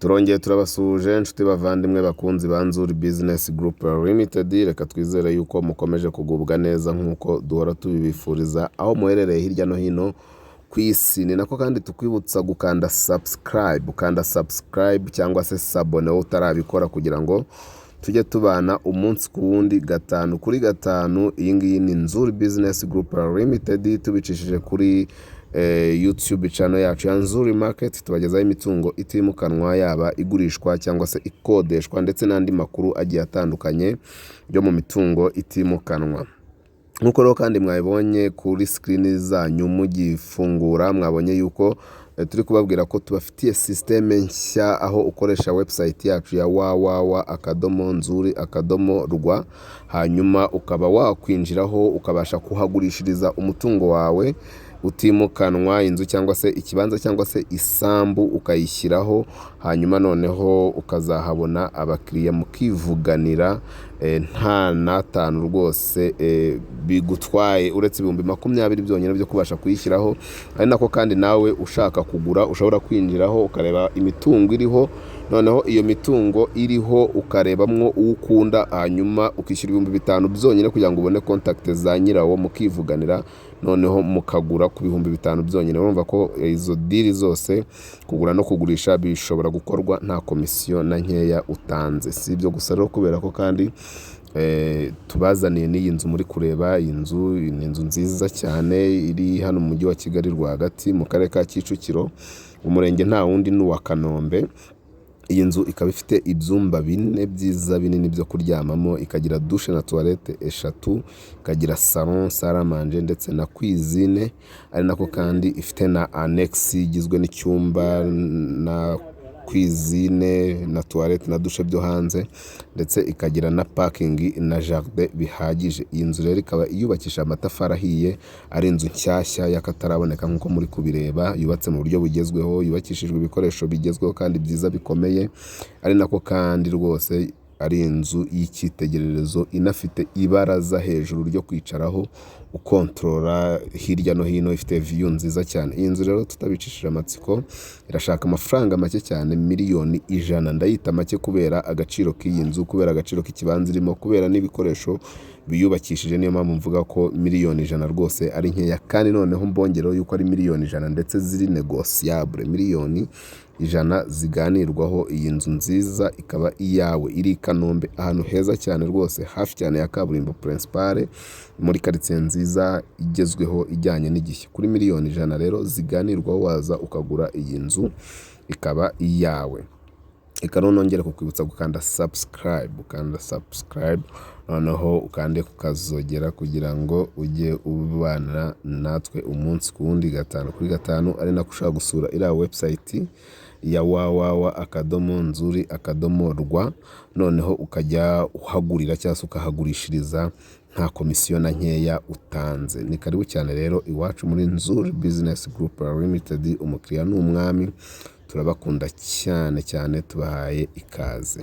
Turongeye turabasuhuje inshuti bavandimwe bakunzi ba Nzuri Business Group Limited, reka twizere yuko mukomeje kugubwa neza nk'uko duhora tubibifuriza aho muherereye hirya no hino ku isi. Ni nako kandi tukwibutsa gukanda subscribe cyangwa se sabone utarabikora kugira ngo tujye tubana umunsi ku wundi gatanu kuri gatanu. Iyi ngiyi ni Nzuri Business Group Limited, tubicishije kuri YouTube channel yacu ya Nzuri Market. Tubagezaho imitungo itimukanwa, yaba igurishwa cyangwa se ikodeshwa, ndetse n'andi makuru agiye atandukanye byo mu mitungo itimukanwa. Nkuko rero kandi mwabonye kuri screen zanyu mugifungura, mwabonye yuko turi kubabwira ko tubafitiye systeme nshya aho ukoresha website yacu ya www.nzuri.rw, hanyuma ukaba wakwinjiraho ukabasha kuhagurishiriza umutungo wawe utimukanwa, inzu cyangwa se ikibanza cyangwa se isambu ukayishyiraho, hanyuma noneho ukazahabona abakiriya mukivuganira nta natanu rwose bigutwaye, uretse 20,000 byonyine byo kubasha kuyishyiraho. Ari nako kandi nawe ushaka kugura ushobora kwinjiraho ukareba imitungo iriho, noneho iyo mitungo iriho ukarebamwo uwo ukunda, hanyuma ukishyura 5,000 byonyine kugira ngo ubone contact za nyirawo mukivuganira, noneho mukagura ku 5,000 byonyine. Urumva ko izo deal zose kugura no kugurisha bishobora gukorwa nta komisiyo na nkeya utanze. Si ibyo gusa rero, kubera ko kandi tubazaniye n'iyi nzu muri kureba. Iyi nzu ni inzu nziza cyane iri hano mu mujyi wa Kigali rwagati mu karere ka Kicukiro, umurenge nta wundi ni uwa Kanombe. Iyi nzu ikaba ifite ibyumba 4 byiza binini byo kuryamamo, ikagira douche na toilette 3, ikagira salon, salle à manger ndetse na cuisine. Ari nako kandi ifite na annex igizwe n'icyumba na cuisine na toilette na douche byo hanze, ndetse ikagira na parking na jardin bihagije. Iyi nzu rero ikaba yubakisha amatafari ahiye, ari inzu nshyashya y'akataraboneka nkuko muri kubireba, yubatse mu buryo bugezweho, yubakishijwe ibikoresho bigezweho kandi byiza bikomeye. Ari nako kandi rwose ari inzu y'icyitegererezo, inafite ibaraza hejuru ryo kwicaraho ukontorora hirya no hino, ifite view nziza cyane. Iyi nzu rero tutabicishije amatsiko irashaka amafaranga make cyane, 1,100,000. Ndayita make kubera agaciro k'iyi nzu, kubera agaciro k'ikibanza irimo, kubera n'ibikoresho biyubakishije. Niyo mpamvu mvuga ko 1,100,000 rwose ari nkeya, kandi noneho mbongereho yuko ari 1,100,000 ndetse ziri negociable, 1,100,000 ziganirwaho. Iyi nzu nziza ikaba iyawe, iri i Kanombe ahantu heza cyane rwose, hafi cyane ya kaburimbo principale, muri quartier nziza igezweho ijyanye n'igihe. Kuri 1,100,000 rero ziganirwaho, waza ukagura iyi nzu ikaba iyawe. Ikano nongera kukwibutsa gukanda subscribe, noneho ukande kukazogera kugira ngo ujye ubana natwe umunsi ku wundi gatanu kuri gatanu. Ari nako ushaka gusura iriya website ya www.nzuri.rw, noneho ukajya uhagurira cyangwa se ukahagurishiriza nta komisiyo na nkeya utanze. Ni karibu cyane rero iwacu muri Nzuri Business Group Limited. Umukiriya ni umwami, turabakunda cyane cyane, tubahaye ikaze.